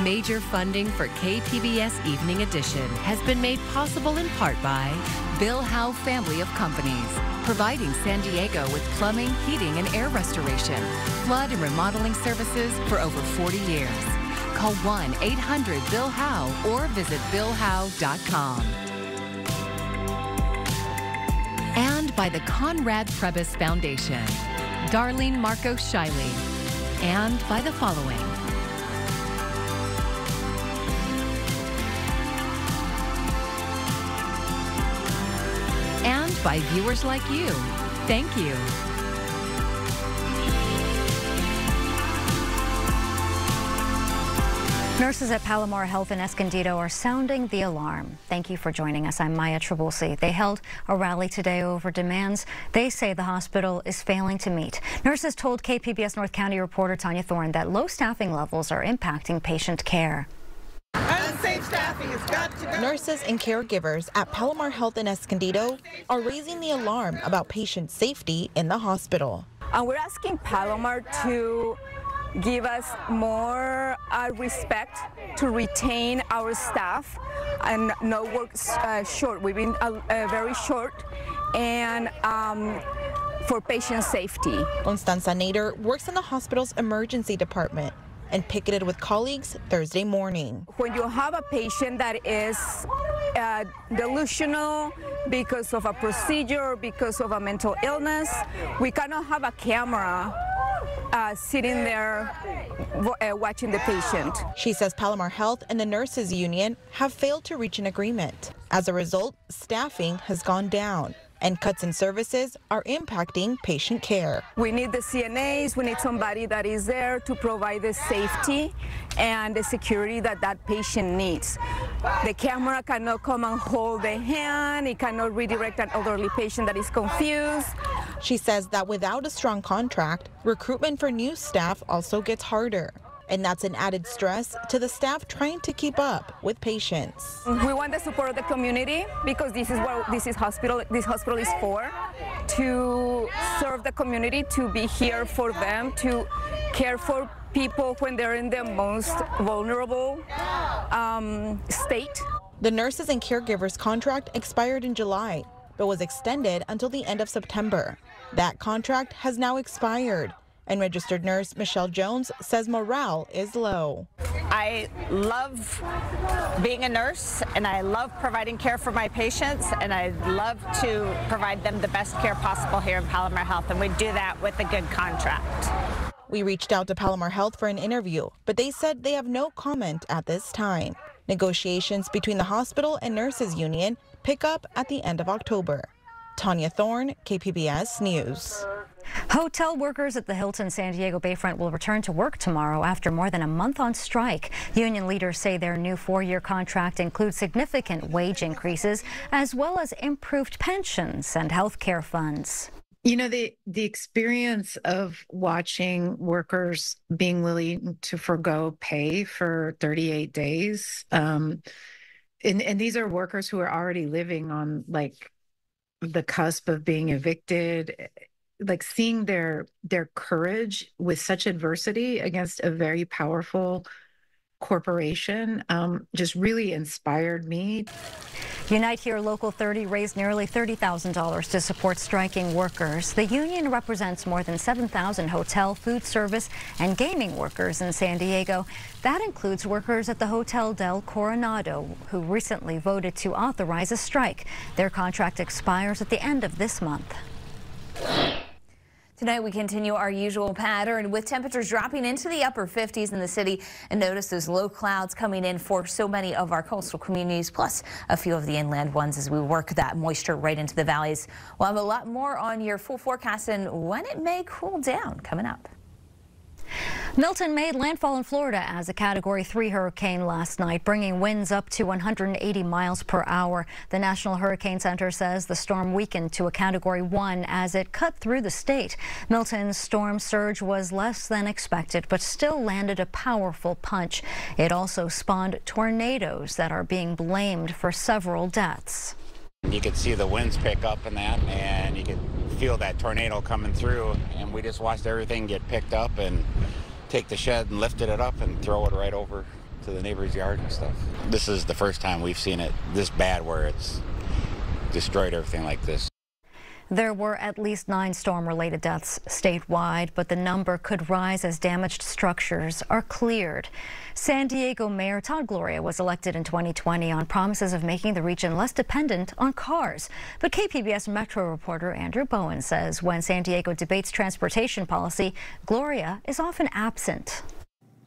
Major funding for KPBS Evening Edition has been made possible in part by Bill Howe Family of Companies, providing San Diego with plumbing, heating, and air restoration, flood and remodeling services for over 40 years. Call 1-800-BILL-HOWE or visit BillHowe.com. And by the Conrad Prebys Foundation, Darlene Marcos Shiley, and by the following. And by viewers like you. Thank you. Nurses at Palomar Health in Escondido are sounding the alarm. Thank you for joining us. I'm Maya Trabulsi. They held a rally today over demands they say the hospital is failing to meet. Nurses told KPBS North County reporter Tanya Thorne that low staffing levels are impacting patient care. Unsafe staffing has got to go. Nurses and caregivers at Palomar Health in Escondido are raising the alarm about patient safety in the hospital. We're asking Palomar to give us more respect, to retain our staff and no work short. We've been very short, and for patient safety. Constanza Nader works in the hospital's emergency department and picketed with colleagues Thursday morning. When you have a patient that is delusional because of a procedure or because of a mental illness, we cannot have a camera sitting there watching the patient. She says Palomar Health and the nurses union have failed to reach an agreement. As a result, staffing has gone down and cuts in services are impacting patient care. We need the CNAs, we need somebody that is there to provide the safety and the security that that patient needs. The camera cannot come and hold the hand, it cannot redirect an elderly patient that is confused. She says that without a strong contract, recruitment for new staff also gets harder. And that's an added stress to the staff trying to keep up with patients. We want the support of the community because this is what this hospital is for, to serve the community, to be here for them, to care for people when they're in the most vulnerable state. The nurses and caregivers contract expired in July, but was extended until the end of September. That contract has now expired. And registered nurse Michelle Jones says morale is low. I love being a nurse and I love providing care for my patients, and I love to provide them the best care possible here in Palomar Health, and we do that with a good contract. We reached out to Palomar Health for an interview, but they said they have no comment at this time. Negotiations between the hospital and nurses union pick up at the end of October. Tanya Thorne, KPBS News. Hotel workers at the Hilton San Diego Bayfront will return to work tomorrow after more than a month on strike. Union leaders say their new 4-year contract includes significant wage increases as well as improved pensions and health care funds. You know, the experience of watching workers being willing to forgo pay for 38 days, and these are workers who are already living on like the cusp of being evicted, like seeing their courage with such adversity against a very powerful corporation just really inspired me. Unite Here Local 30 raised nearly $30,000 to support striking workers. The union represents more than 7,000 hotel, food service, and gaming workers in San Diego. That includes workers at the Hotel del Coronado, who recently voted to authorize a strike. Their contract expires at the end of this month. Tonight we continue our usual pattern with temperatures dropping into the upper 50s in the city, and notice those low clouds coming in for so many of our coastal communities, plus a few of the inland ones as we work that moisture right into the valleys. We'll have a lot more on your full forecast and when it may cool down coming up. Milton made landfall in Florida as a Category 3 hurricane last night, bringing winds up to 180 miles per hour. The National Hurricane Center says the storm weakened to a Category 1 as it cut through the state. Milton's storm surge was less than expected, but still landed a powerful punch. It also spawned tornadoes that are being blamed for several deaths. You could see the winds pick up and that, and you could feel that tornado coming through, and we just watched everything get picked up and take the shed and lifted it up and throw it right over to the neighbor's yard and stuff. This is the first time we've seen it this bad where it's destroyed everything like this. There were at least 9 storm-related deaths statewide, but the number could rise as damaged structures are cleared. San Diego Mayor Todd Gloria was elected in 2020 on promises of making the region less dependent on cars. But KPBS Metro reporter Andrew Bowen says when San Diego debates transportation policy, Gloria is often absent.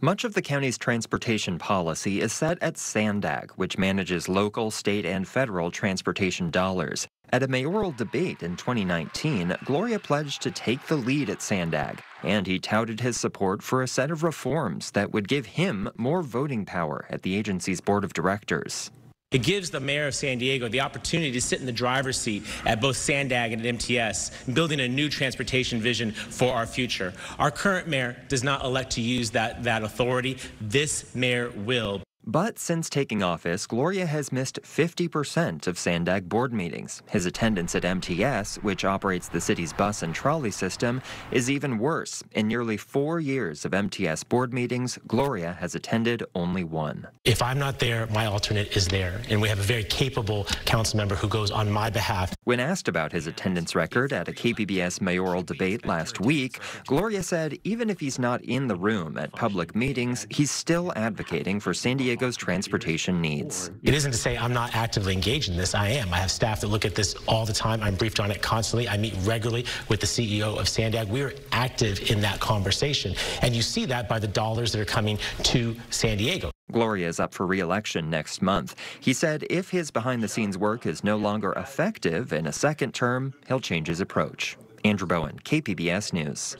Much of the county's transportation policy is set at SANDAG, which manages local, state, and federal transportation dollars. At a mayoral debate in 2019, Gloria pledged to take the lead at SANDAG, and he touted his support for a set of reforms that would give him more voting power at the agency's board of directors. It gives the mayor of San Diego the opportunity to sit in the driver's seat at both SANDAG and at MTS, building a new transportation vision for our future. Our current mayor does not elect to use that authority. This mayor will. But since taking office, Gloria has missed 50% of SANDAG board meetings. His attendance at MTS, which operates the city's bus and trolley system, is even worse. In nearly 4 years of MTS board meetings, Gloria has attended only 1. If I'm not there, my alternate is there, and we have a very capable council member who goes on my behalf. When asked about his attendance record at a KPBS mayoral debate last week, Gloria said even if he's not in the room at public meetings, he's still advocating for San Diego's transportation needs. It isn't to say I'm not actively engaged in this. I am. I have staff that look at this all the time. I'm briefed on it constantly. I meet regularly with the CEO of SANDAG. We are active in that conversation, and you see that by the dollars that are coming to San Diego. Gloria is up for re-election next month. He said if his behind-the-scenes work is no longer effective in a second term, he'll change his approach. Andrew Bowen, KPBS News.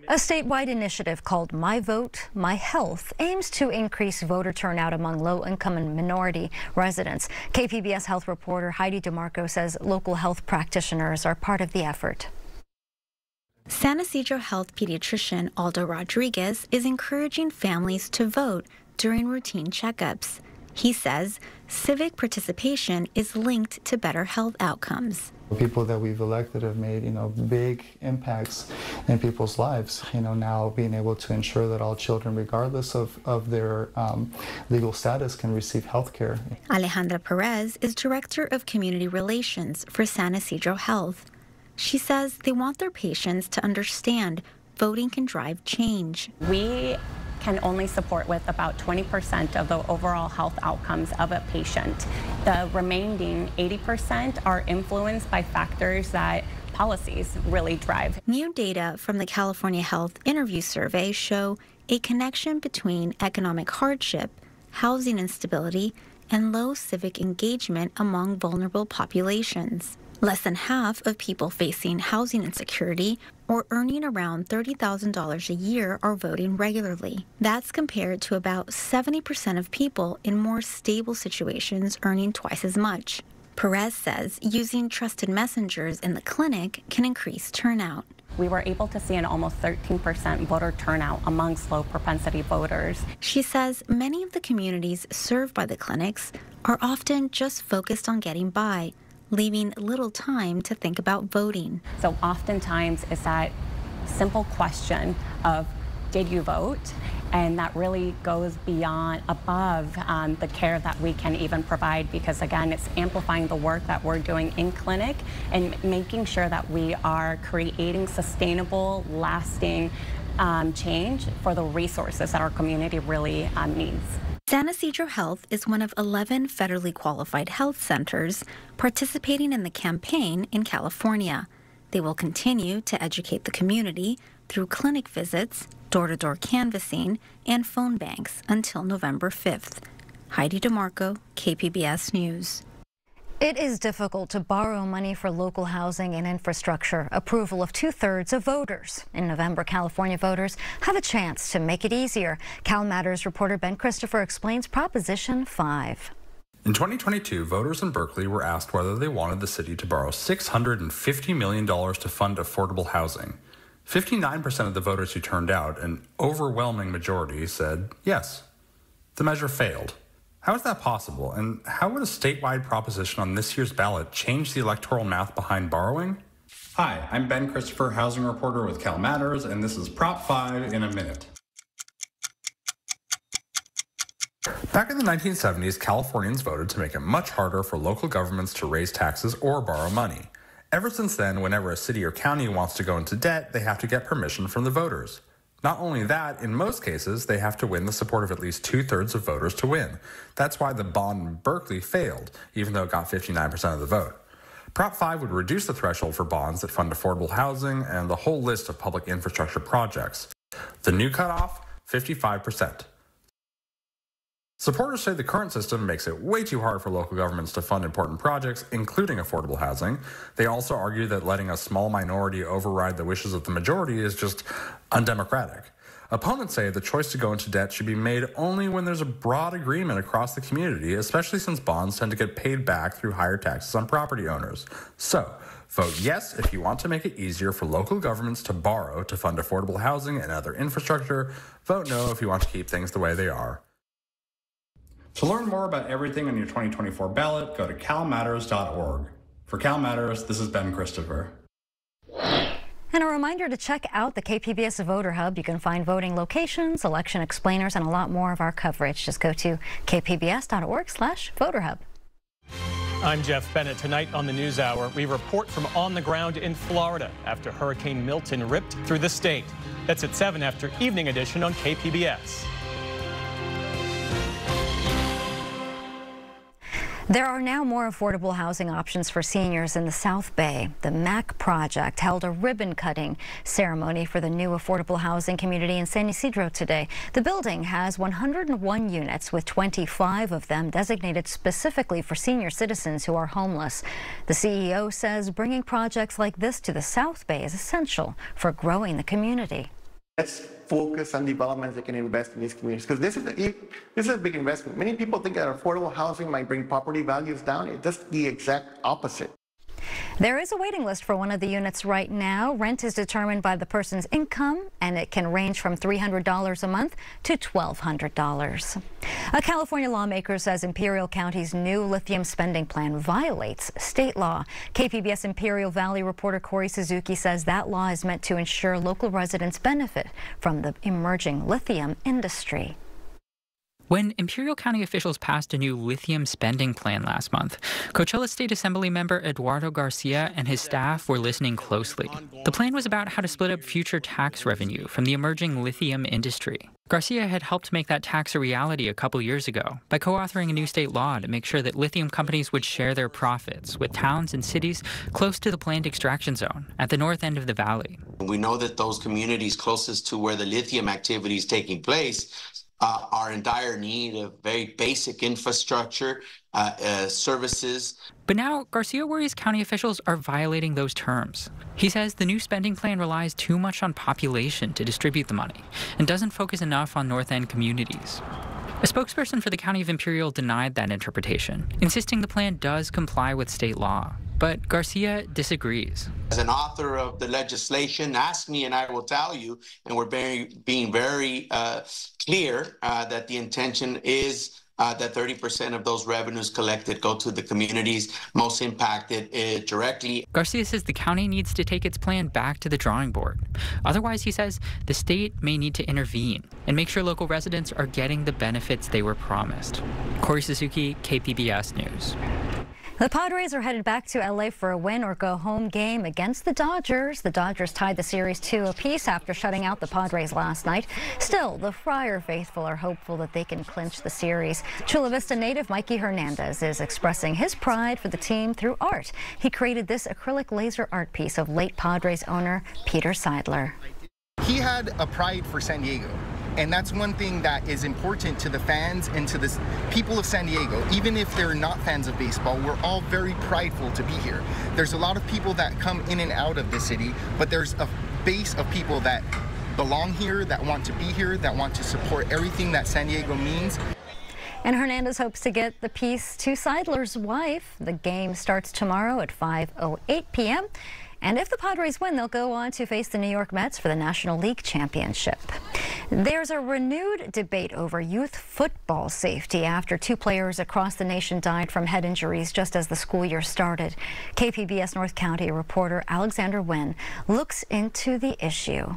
A statewide initiative called My Vote, My Health aims to increase voter turnout among low-income and minority residents. KPBS health reporter Heidi DeMarco says local health practitioners are part of the effort. San Ysidro Health pediatrician Aldo Rodriguez is encouraging families to vote during routine checkups. He says civic participation is linked to better health outcomes. People that we've elected have made, big impacts in people's lives. Now being able to ensure that all children, regardless of their legal status, can receive health care. Alejandra Perez is Director of Community Relations for San Ysidro Health. She says they want their patients to understand voting can drive change. We can only support with about 20% of the overall health outcomes of a patient. The remaining 80% are influenced by factors that policies really drive. New data from the California Health Interview Survey show a connection between economic hardship, housing instability, and low civic engagement among vulnerable populations. Less than half of people facing housing insecurity or earning around $30,000 a year are voting regularly. That's compared to about 70% of people in more stable situations earning twice as much. Perez says using trusted messengers in the clinic can increase turnout. We were able to see an almost 13% voter turnout amongst low propensity voters. She says many of the communities served by the clinics are often just focused on getting by, leaving little time to think about voting. So oftentimes it's that simple question of, did you vote? And that really goes above the care that we can even provide, because again, it's amplifying the work that we're doing in clinic and making sure that we are creating sustainable, lasting change for the resources that our community really needs. San Ysidro Health is one of 11 federally qualified health centers participating in the campaign in California. They will continue to educate the community through clinic visits, door-to-door canvassing, and phone banks until November 5th. Heidi DeMarco, KPBS News. It is difficult to borrow money for local housing and infrastructure. Approval of 2/3 of voters. In November, California voters have a chance to make it easier. Cal Matters reporter Ben Christopher explains Proposition 5. In 2022, voters in Berkeley were asked whether they wanted the city to borrow $650 million to fund affordable housing. 59% of the voters who turned out, an overwhelming majority, said yes. The measure failed. How is that possible, and how would a statewide proposition on this year's ballot change the electoral math behind borrowing? Hi, I'm Ben Christopher, housing reporter with Cal Matters, and this is Prop 5 in a minute. Back in the 1970s, Californians voted to make it much harder for local governments to raise taxes or borrow money. Ever since then, whenever a city or county wants to go into debt, they have to get permission from the voters. Not only that, in most cases, they have to win the support of at least 2/3 of voters to win. That's why the bond in Berkeley failed, even though it got 59% of the vote. Prop 5 would reduce the threshold for bonds that fund affordable housing and the whole list of public infrastructure projects. The new cutoff, 55%. Supporters say the current system makes it way too hard for local governments to fund important projects, including affordable housing. They also argue that letting a small minority override the wishes of the majority is just undemocratic. Opponents say the choice to go into debt should be made only when there's a broad agreement across the community, especially since bonds tend to get paid back through higher taxes on property owners. So, vote yes if you want to make it easier for local governments to borrow to fund affordable housing and other infrastructure. Vote no if you want to keep things the way they are. To learn more about everything on your 2024 ballot, go to calmatters.org. For Cal Matters, this is Ben Christopher. And a reminder to check out the KPBS Voter Hub. You can find voting locations, election explainers, and a lot more of our coverage. Just go to kpbs.org/voterhub. I'm Jeff Bennett. Tonight on the NewsHour, we report from on the ground in Florida after Hurricane Milton ripped through the state. That's at 7 after Evening Edition on KPBS. There are now more affordable housing options for seniors in the South Bay. The MAC project held a ribbon-cutting ceremony for the new affordable housing community in San Ysidro today. The building has 101 units, with 25 of them designated specifically for senior citizens who are homeless. The CEO says bringing projects like this to the South Bay is essential for growing the community. Let's focus on developments that can invest in these communities, because this is a big investment. Many people think that affordable housing might bring property values down. It does the exact opposite. There is a waiting list for one of the units right now. Rent is determined by the person's income, and it can range from $300 a month to $1,200. A California lawmaker says Imperial County's new lithium spending plan violates state law. KPBS Imperial Valley reporter Corey Suzuki says that law is meant to ensure local residents benefit from the emerging lithium industry. When Imperial County officials passed a new lithium spending plan last month, Coachella State Assembly member Eduardo Garcia and his staff were listening closely. The plan was about how to split up future tax revenue from the emerging lithium industry. Garcia had helped make that tax a reality a couple years ago by co-authoring a new state law to make sure that lithium companies would share their profits with towns and cities close to the planned extraction zone at the north end of the valley. We know that those communities closest to where the lithium activity is taking place are in dire need of very basic infrastructure, services. But now, Garcia worries county officials are violating those terms. He says the new spending plan relies too much on population to distribute the money and doesn't focus enough on North End communities. A spokesperson for the County of Imperial denied that interpretation, insisting the plan does comply with state law. But Garcia disagrees. As an author of the legislation, ask me and I will tell you, and we're being very clear that the intention is that 30% of those revenues collected go to the communities most impacted directly. Garcia says the county needs to take its plan back to the drawing board. Otherwise, he says, the state may need to intervene and make sure local residents are getting the benefits they were promised. Corey Suzuki, KPBS News. The Padres are headed back to LA for a win-or-go-home game against the Dodgers. The Dodgers tied the series 2 apiece after shutting out the Padres last night. Still, the Friar faithful are hopeful that they can clinch the series. Chula Vista native Mikey Hernandez is expressing his pride for the team through art. He created this acrylic laser art piece of late Padres owner Peter Seidler. He had a pride for San Diego. And that's one thing that is important to the fans and to the people of San Diego. Even if they're not fans of baseball, we're all very prideful to be here. There's a lot of people that come in and out of the city, but there's a base of people that belong here, that want to be here, that want to support everything that San Diego means. And Hernandez hopes to get the piece to Seidler's wife. The game starts tomorrow at 5:08 p.m. And if the Padres win, they'll go on to face the New York Mets for the National League Championship. There's a renewed debate over youth football safety after 2 players across the nation died from head injuries just as the school year started. KPBS North County reporter Alexander Nguyen looks into the issue.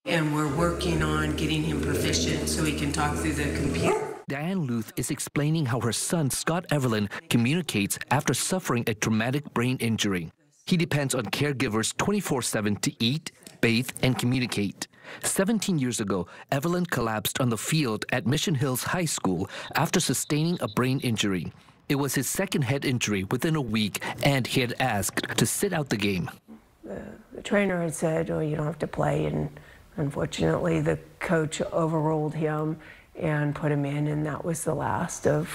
And we're working on getting him proficient so he can talk through the computer. Diane Luth is explaining how her son, Scott Evelyn, communicates after suffering a traumatic brain injury. He depends on caregivers 24/7 to eat, bathe, and communicate. 17 years ago, Evelyn collapsed on the field at Mission Hills High School after sustaining a brain injury. It was his second head injury within a week, and he had asked to sit out the game. The trainer had said, "Oh, you don't have to play," and unfortunately the coach overruled him and put him in, and that was the last of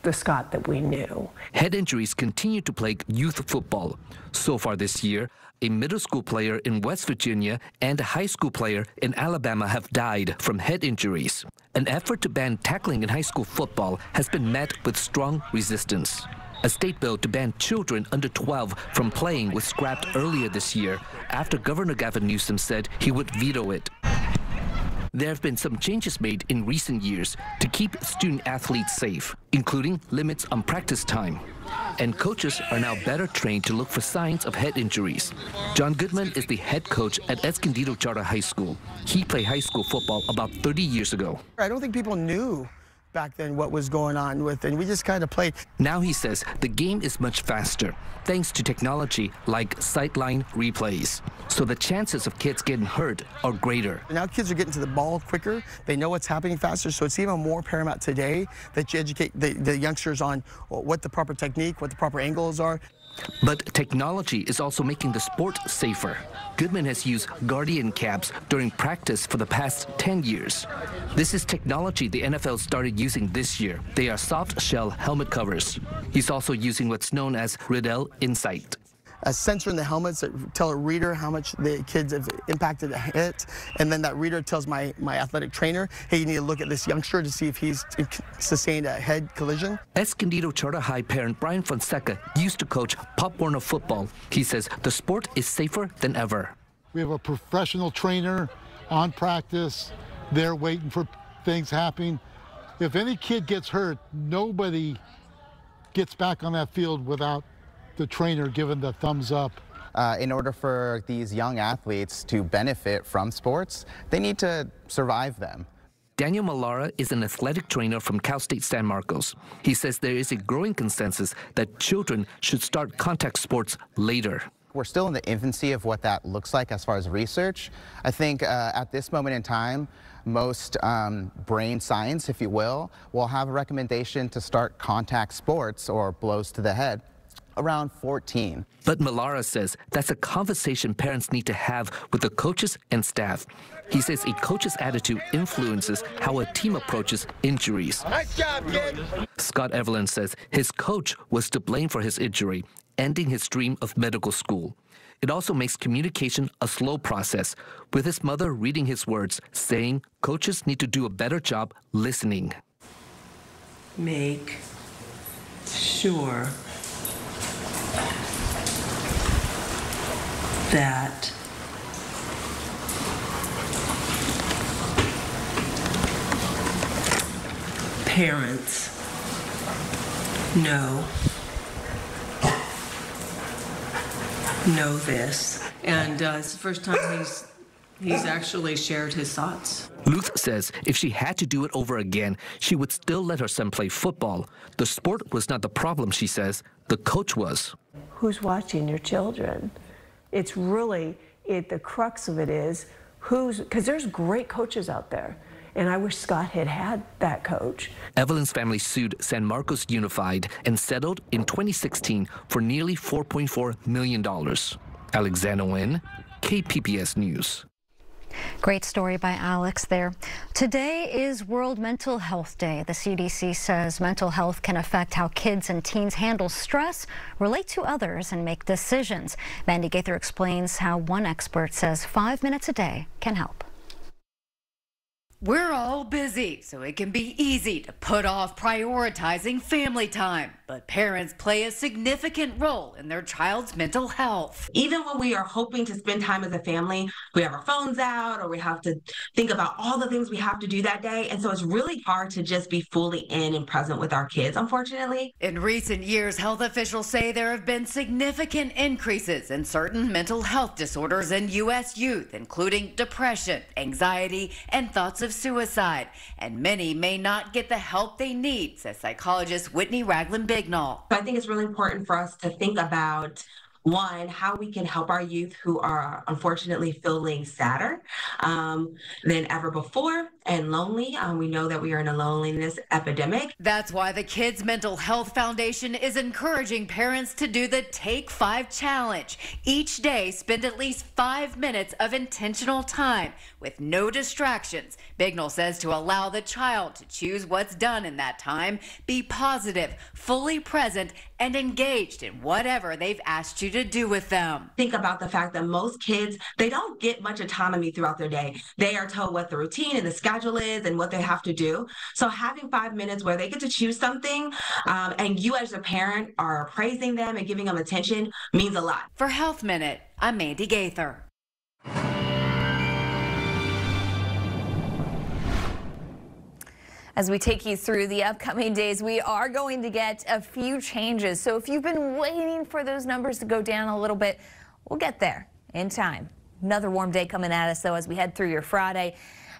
the Scott that we knew. Head injuries continue to plague youth football. So far this year, a middle school player in West Virginia and a high school player in Alabama have died from head injuries. An effort to ban tackling in high school football has been met with strong resistance. A state bill to ban children under 12 from playing was scrapped earlier this year after Governor Gavin Newsom said he would veto it. There have been some changes made in recent years to keep student athletes safe, including limits on practice time. And coaches are now better trained to look for signs of head injuries. John Goodman is the head coach at Escondido Charter High School. He played high school football about 30 years ago. I don't think people knew back then what was going on with it, and we just kind of played. Now he says the game is much faster, thanks to technology like sideline replays. So the chances of kids getting hurt are greater. Now kids are getting to the ball quicker, they know what's happening faster, so it's even more paramount today that you educate the youngsters on what the proper technique, what the proper angles are. But technology is also making the sport safer. Goodman has used Guardian caps during practice for the past 10 years. This is technology the NFL started using this year. They are soft shell helmet covers. He's also using what's known as Riddell Insight. A sensor in the helmets that tell a reader how much the kids have impacted a hit, and then that reader tells my athletic trainer, hey, you need to look at this youngster to see if he's sustained a head collision. Escondido Charter High parent Brian Fonseca used to coach Pop Warner football. He says the sport is safer than ever. We have a professional trainer on practice. They're waiting for things happening. If any kid gets hurt, nobody gets back on that field without the trainer giving the thumbs up. In order for these young athletes to benefit from sports, they need to survive them. Daniel Malara is an athletic trainer from Cal State San Marcos. He says there is a growing consensus that children should start contact sports later. We're still in the infancy of what that looks like as far as research. I think at this moment in time, most brain science, if you will have a recommendation to start contact sports or blows to the head around 14. But Malara says that's a conversation parents need to have with the coaches and staff. He says a coach's attitude influences how a team approaches injuries. Nice job, kid. Scott Evelyn says his coach was to blame for his injury, ending his dream of medical school. It also makes communication a slow process, with his mother reading his words, saying coaches need to do a better job listening. Make sure that parents know this, and it's the first time he's actually shared his thoughts. Luth says if she had to do it over again, she would still let her son play football. The sport was not the problem, she says. The coach was. Who's watching your children? It's really, the crux of it is because there's great coaches out there. And I wish Scott had that coach. Evelyn's family sued San Marcos Unified and settled in 2016 for nearly $4.4 million. Alexander Nguyen, KPBS News. Great story by Alex there. Today is World Mental Health Day. The CDC says mental health can affect how kids and teens handle stress, relate to others, and make decisions. Mandy Gaither explains how one expert says 5 minutes a day can help. We're all busy, so it can be easy to put off prioritizing family time. But parents play a significant role in their child's mental health. Even when we are hoping to spend time as a family, we have our phones out or we have to think about all the things we have to do that day. And so it's really hard to just be fully in and present with our kids, unfortunately. In recent years, health officials say there have been significant increases in certain mental health disorders in U.S. youth, including depression, anxiety, and thoughts of of suicide, and many may not get the help they need, says psychologist Whitney Ragland-Bignall. I think it's really important for us to think about, one, how we can help our youth who are unfortunately feeling sadder than ever before and lonely. We know that we are in a loneliness epidemic. That's why the Kids Mental Health Foundation is encouraging parents to do the Take 5 challenge. Each day, spend at least 5 minutes of intentional time with no distractions. Bignall says to allow the child to choose what's done in that time, be positive, fully present, and engaged in whatever they've asked you to do with them. Think about the fact that most kids, they don't get much autonomy throughout their day. They are told what the routine and the schedule is and what they have to do. So having 5 minutes where they get to choose something and you as a parent are praising them and giving them attention means a lot. For Health Minute, I'm Mandy Gaither. As we take you through the upcoming days, we are going to get a few changes. So if you've been waiting for those numbers to go down a little bit, we'll get there in time. Another warm day coming at us, though, as we head through your Friday.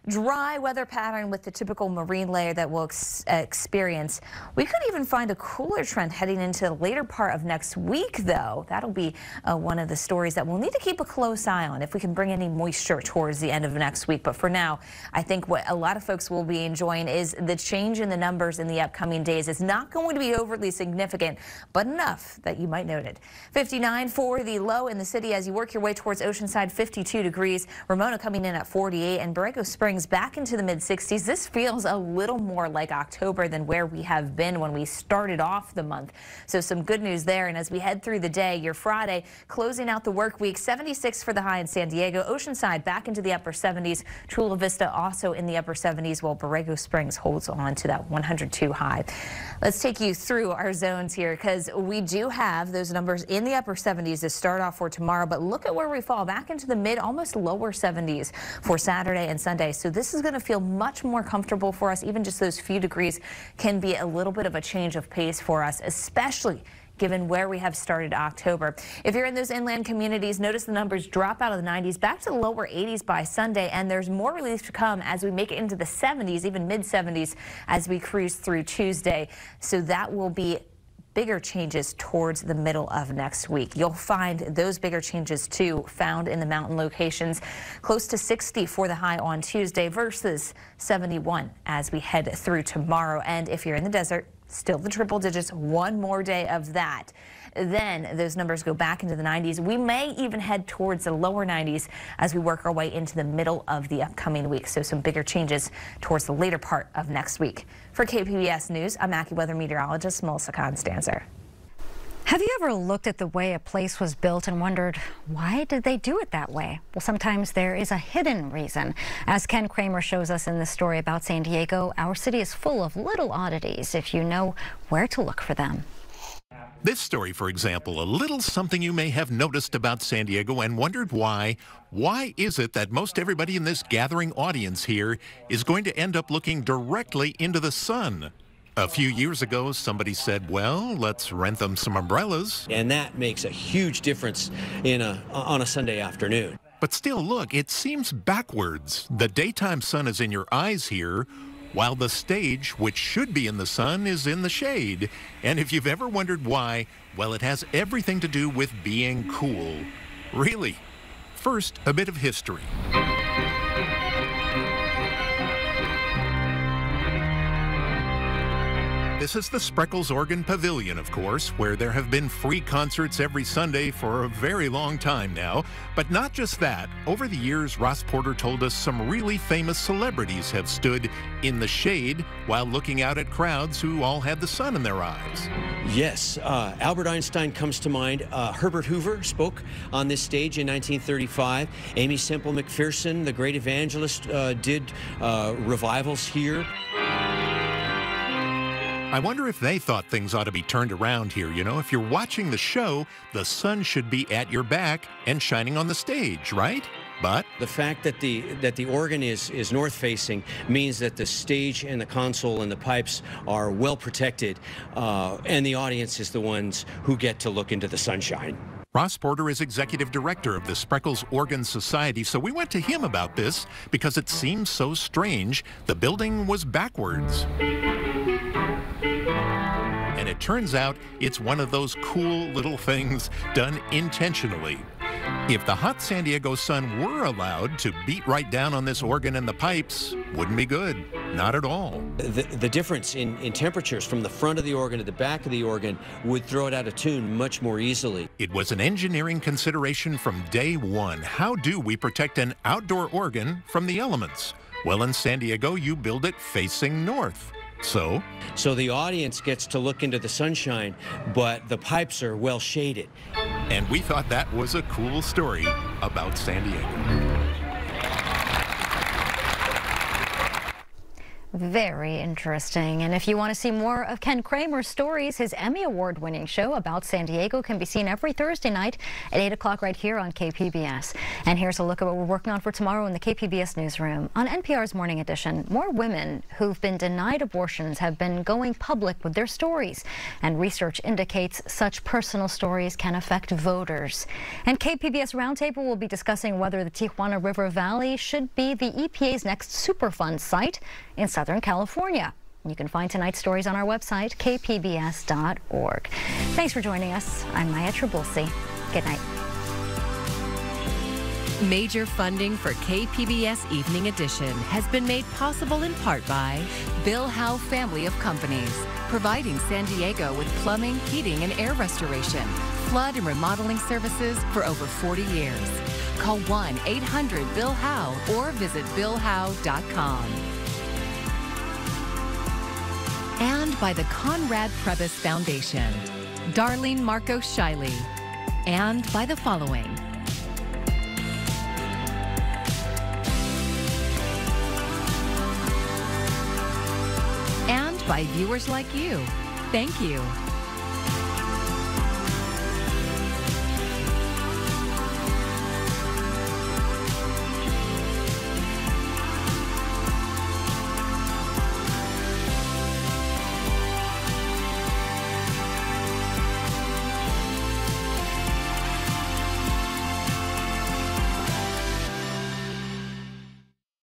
Dry weather pattern with the typical marine layer that we'll experience. We could even find a cooler trend heading into the later part of next week, though. That'll be one of the stories that we'll need to keep a close eye on if we can bring any moisture towards the end of next week. But for now, I think what a lot of folks will be enjoying is the change in the numbers in the upcoming days. It's not going to be overly significant, but enough that you might note it. 59 for the low in the city as you work your way towards Oceanside, 52 degrees. Ramona coming in at 48, and Borrego Springs back into the mid-60s. This feels a little more like October than where we have been when we started off the month. So some good news there. And as we head through the day, your Friday closing out the work week, 76 for the high in San Diego. Oceanside back into the upper 70s. Chula Vista also in the upper 70s, while Borrego Springs holds on to that 102 high. Let's take you through our zones here because we do have those numbers in the upper 70s to start off for tomorrow. But look at where we fall back into the mid, almost lower 70s for Saturday and Sunday. So this is going to feel much more comfortable for us. Even just those few degrees can be a little bit of a change of pace for us, especially given where we have started October. If you're in those inland communities, notice the numbers drop out of the 90s back to the lower 80s by Sunday, and there's more relief to come as we make it into the 70s, even mid 70s as we cruise through Tuesday. So that will be bigger changes towards the middle of next week. You'll find those bigger changes too found in the mountain locations. Close to 60 for the high on Tuesday versus 71 as we head through tomorrow. And if you're in the desert, still the triple digits, one more day of that. Then those numbers go back into the 90s. We may even head towards the lower 90s as we work our way into the middle of the upcoming week. So some bigger changes towards the later part of next week. For KPBS News, I'm AccuWeather meteorologist Melissa Constanzer. Have you ever looked at the way a place was built and wondered, why did they do it that way? Well, sometimes there is a hidden reason. As Ken Kramer shows us in this story about San Diego, our city is full of little oddities if you know where to look for them. This story, for example, a little something you may have noticed about San Diego and wondered why. Why is it that most everybody in this gathering audience here is going to end up looking directly into the sun? A few years ago, somebody said, well, let's rent them some umbrellas. And that makes a huge difference on a Sunday afternoon. But still, look, it seems backwards. The daytime sun is in your eyes here, while the stage, which should be in the sun, is in the shade. And if you've ever wondered why, well, it has everything to do with being cool. Really. First, a bit of history. This is the Spreckles Organ Pavilion, of course, where there have been free concerts every Sunday for a very long time now. But not just that. Over the years, Ross Porter told us some really famous celebrities have stood in the shade while looking out at crowds who all had the sun in their eyes. Yes, Albert Einstein comes to mind. Herbert Hoover spoke on this stage in 1935. Aimee Semple McPherson, the great evangelist, did revivals here. I wonder if they thought things ought to be turned around here. You know, if you're watching the show, the sun should be at your back and shining on the stage, right? But the fact that the organ is north-facing means that the stage and the console and the pipes are well protected, and the audience is the ones who get to look into the sunshine. Ross Porter is executive director of the Spreckels Organ Society, so we went to him about this because it seems so strange. The building was backwards. And it turns out it's one of those cool little things done intentionally. If the hot San Diego sun were allowed to beat right down on this organ and the pipes, wouldn't be good. Not at all. The difference in temperatures from the front of the organ to the back of the organ would throw it out of tune much more easily. It was an engineering consideration from day one. How do we protect an outdoor organ from the elements? Well, in San Diego, you build it facing north. So the audience gets to look into the sunshine, but the pipes are well shaded. And we thought that was a cool story about San Diego. Very interesting. And if you want to see more of Ken Kramer's stories, his Emmy Award-winning show about San Diego can be seen every Thursday night at 8 o'clock right here on KPBS. And here's a look at what we're working on for tomorrow in the KPBS newsroom. On NPR's Morning Edition, more women who've been denied abortions have been going public with their stories. And research indicates such personal stories can affect voters. And KPBS Roundtable will be discussing whether the Tijuana River Valley should be the EPA's next Superfund site in Southern California. You can find tonight's stories on our website, kpbs.org. Thanks for joining us. I'm Maya Trabulsi. Good night. Major funding for KPBS Evening Edition has been made possible in part by Bill Howe Family of Companies, providing San Diego with plumbing, heating, and air restoration, flood and remodeling services for over 40 years. Call 1-800-BILL-HOWE or visit billhowe.com. And by the Conrad Prebys Foundation, Darlene Marcos Shiley, and by the following. And by viewers like you. Thank you.